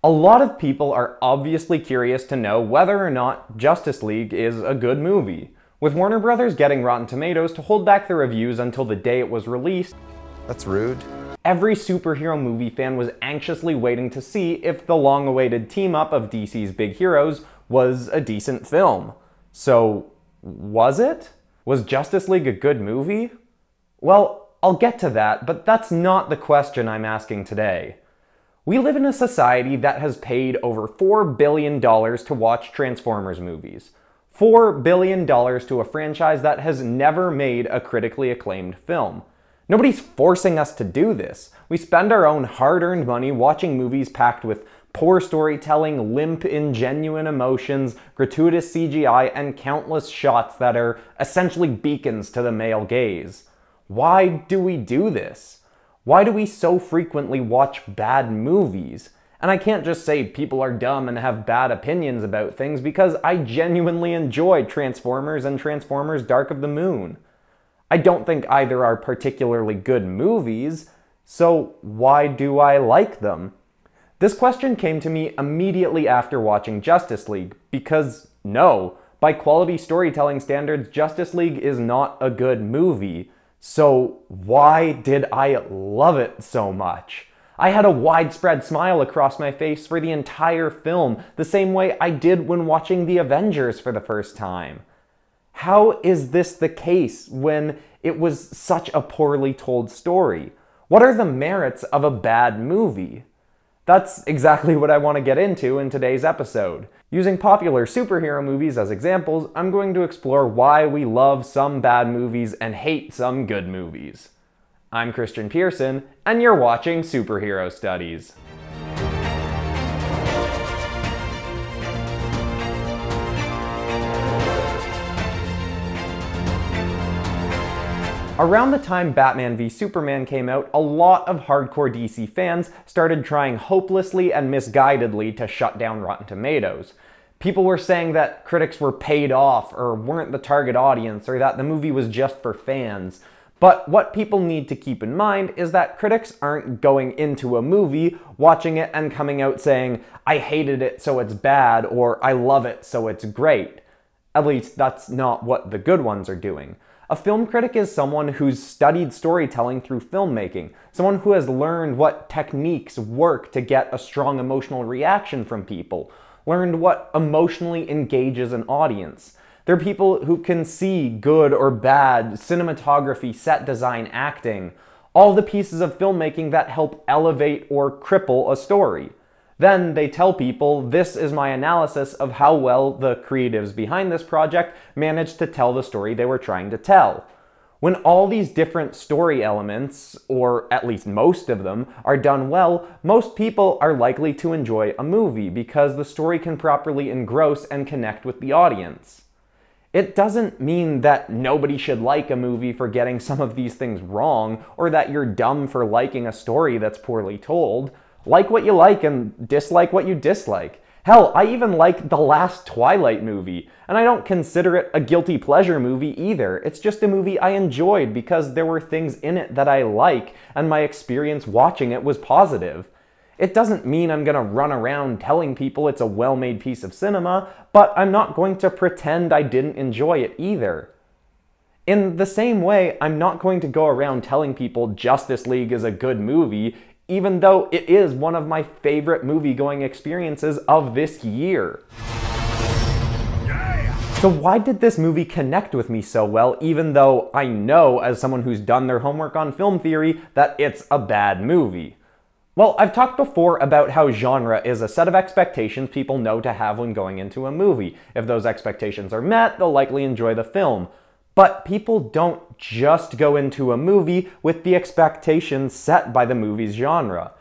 A lot of people are obviously curious to know whether or not Justice League is a good movie. With Warner Brothers getting Rotten Tomatoes to hold back the reviews until the day it was released, that's rude. Every superhero movie fan was anxiously waiting to see if the long-awaited team-up of DC's big heroes was a decent film. So, was it? Was Justice League a good movie? Well, I'll get to that, but that's not the question I'm asking today. We live in a society that has paid over $4 billion to watch Transformers movies. $4 billion to a franchise that has never made a critically acclaimed film. Nobody's forcing us to do this. We spend our own hard-earned money watching movies packed with poor storytelling, limp, ingenuine emotions, gratuitous CGI, and countless shots that are essentially beacons to the male gaze. Why do we do this? Why do we so frequently watch bad movies? And I can't just say people are dumb and have bad opinions about things, because I genuinely enjoy Transformers and Transformers Dark of the Moon. I don't think either are particularly good movies, so why do I like them? This question came to me immediately after watching Justice League, because no, by quality storytelling standards, Justice League is not a good movie. So why did I love it so much? I had a widespread smile across my face for the entire film, the same way I did when watching The Avengers for the first time. How is this the case when it was such a poorly told story? What are the merits of a bad movie? That's exactly what I want to get into in today's episode. Using popular superhero movies as examples, I'm going to explore why we love some bad movies and hate some good movies. I'm Christian Pearson, and you're watching Superhero Studies. Around the time Batman v Superman came out, a lot of hardcore DC fans started trying hopelessly and misguidedly to shut down Rotten Tomatoes. People were saying that critics were paid off, or weren't the target audience, or that the movie was just for fans. But what people need to keep in mind is that critics aren't going into a movie, watching it, and coming out saying, "I hated it so it's bad," or "I love it so it's great." At least that's not what the good ones are doing. A film critic is someone who's studied storytelling through filmmaking, someone who has learned what techniques work to get a strong emotional reaction from people, learned what emotionally engages an audience. They're people who can see good or bad cinematography, set design, acting, all the pieces of filmmaking that help elevate or cripple a story. Then they tell people, "This is my analysis of how well the creatives behind this project managed to tell the story they were trying to tell." When all these different story elements, or at least most of them, are done well, most people are likely to enjoy a movie because the story can properly engross and connect with the audience. It doesn't mean that nobody should like a movie for getting some of these things wrong, or that you're dumb for liking a story that's poorly told. Like what you like and dislike what you dislike. Hell, I even like the last Twilight movie, and I don't consider it a guilty pleasure movie either. It's just a movie I enjoyed because there were things in it that I like, and my experience watching it was positive. It doesn't mean I'm gonna run around telling people it's a well-made piece of cinema, but I'm not going to pretend I didn't enjoy it either. In the same way, I'm not going to go around telling people Justice League is a good movie, even though it is one of my favorite movie-going experiences of this year. Yeah! So why did this movie connect with me so well, even though I know, as someone who's done their homework on film theory, that it's a bad movie? Well, I've talked before about how genre is a set of expectations people know to have when going into a movie. If those expectations are met, they'll likely enjoy the film. But people don't just go into a movie with the expectations set by the movie's genre.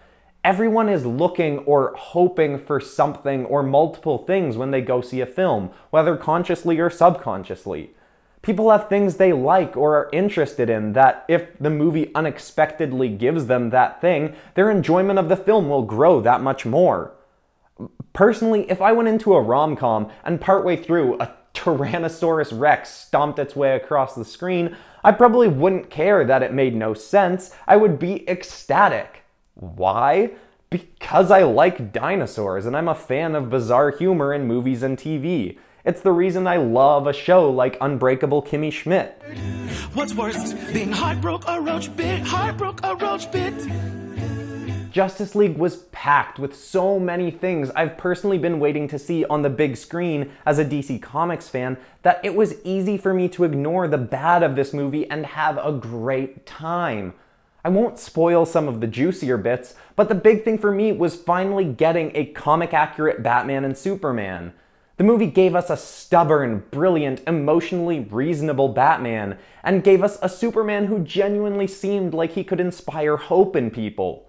Everyone is looking or hoping for something or multiple things when they go see a film, whether consciously or subconsciously. People have things they like or are interested in that if the movie unexpectedly gives them that thing, their enjoyment of the film will grow that much more. Personally, if I went into a rom-com and partway through a Tyrannosaurus Rex stomped its way across the screen, I probably wouldn't care that it made no sense. I would be ecstatic. Why? Because I like dinosaurs and I'm a fan of bizarre humor in movies and TV. It's the reason I love a show like Unbreakable Kimmy Schmidt. What's worse, being heartbroken or roach bit, heartbroken or roach bit? Justice League was packed with so many things I've personally been waiting to see on the big screen as a DC Comics fan that it was easy for me to ignore the bad of this movie and have a great time. I won't spoil some of the juicier bits, but the big thing for me was finally getting a comic-accurate Batman and Superman. The movie gave us a stubborn, brilliant, emotionally reasonable Batman, and gave us a Superman who genuinely seemed like he could inspire hope in people.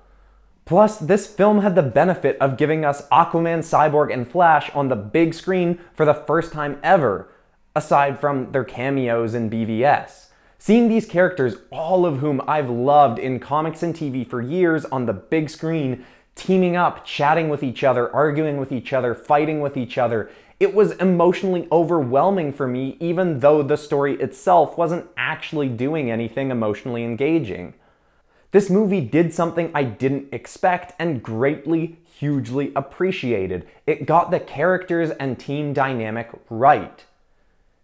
Plus, this film had the benefit of giving us Aquaman, Cyborg, and Flash on the big screen for the first time ever, aside from their cameos in BVS. Seeing these characters, all of whom I've loved in comics and TV for years, on the big screen, teaming up, chatting with each other, arguing with each other, fighting with each other, it was emotionally overwhelming for me, even though the story itself wasn't actually doing anything emotionally engaging. This movie did something I didn't expect and greatly, hugely appreciated. It got the characters and team dynamic right.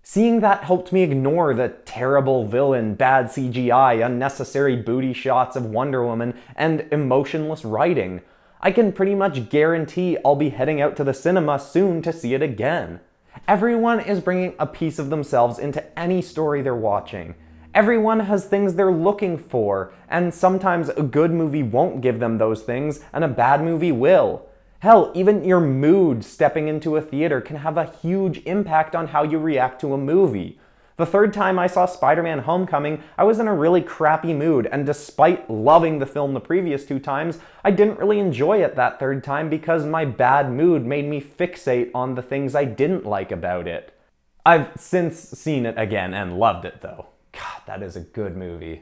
Seeing that helped me ignore the terrible villain, bad CGI, unnecessary booty shots of Wonder Woman, and emotionless writing. I can pretty much guarantee I'll be heading out to the cinema soon to see it again. Everyone is bringing a piece of themselves into any story they're watching. Everyone has things they're looking for, and sometimes a good movie won't give them those things, and a bad movie will. Hell, even your mood stepping into a theater can have a huge impact on how you react to a movie. The third time I saw Spider-Man Homecoming, I was in a really crappy mood, and despite loving the film the previous two times, I didn't really enjoy it that third time because my bad mood made me fixate on the things I didn't like about it. I've since seen it again and loved it though. God, that is a good movie.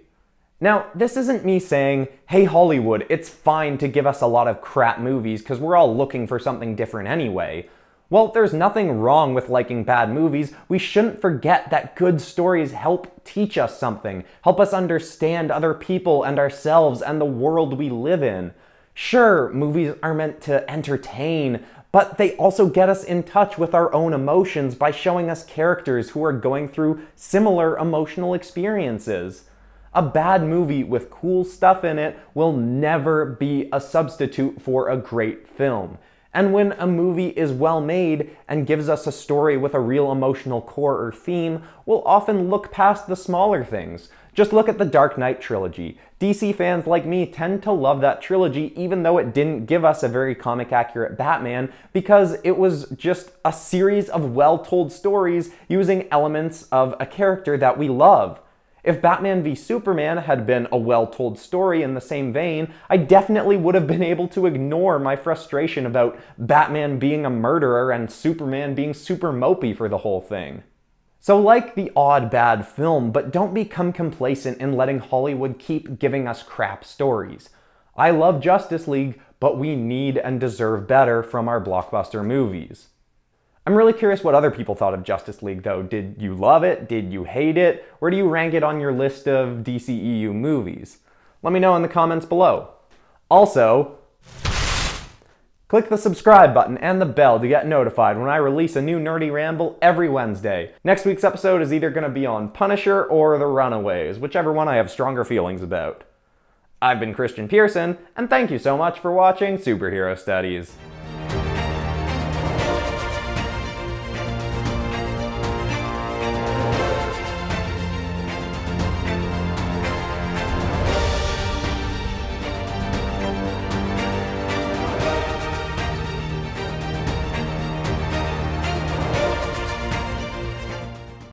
Now, this isn't me saying, hey Hollywood, it's fine to give us a lot of crap movies because we're all looking for something different anyway. Well, there's nothing wrong with liking bad movies. We shouldn't forget that good stories help teach us something, help us understand other people and ourselves and the world we live in. Sure, movies are meant to entertain, but they also get us in touch with our own emotions by showing us characters who are going through similar emotional experiences. A bad movie with cool stuff in it will never be a substitute for a great film. And when a movie is well made and gives us a story with a real emotional core or theme, we'll often look past the smaller things. Just look at the Dark Knight trilogy. DC fans like me tend to love that trilogy even though it didn't give us a very comic-accurate Batman because it was just a series of well-told stories using elements of a character that we love. If Batman v Superman had been a well-told story in the same vein, I definitely would have been able to ignore my frustration about Batman being a murderer and Superman being super mopey for the whole thing. So like the odd bad film, but don't become complacent in letting Hollywood keep giving us crap stories. I love Justice League, but we need and deserve better from our blockbuster movies. I'm really curious what other people thought of Justice League though. Did you love it? Did you hate it? Where do you rank it on your list of DCEU movies? Let me know in the comments below. Also, click the subscribe button and the bell to get notified when I release a new nerdy ramble every Wednesday. Next week's episode is either going to be on Punisher or The Runaways, whichever one I have stronger feelings about. I've been Christian Pearson, and thank you so much for watching Superhero Studies.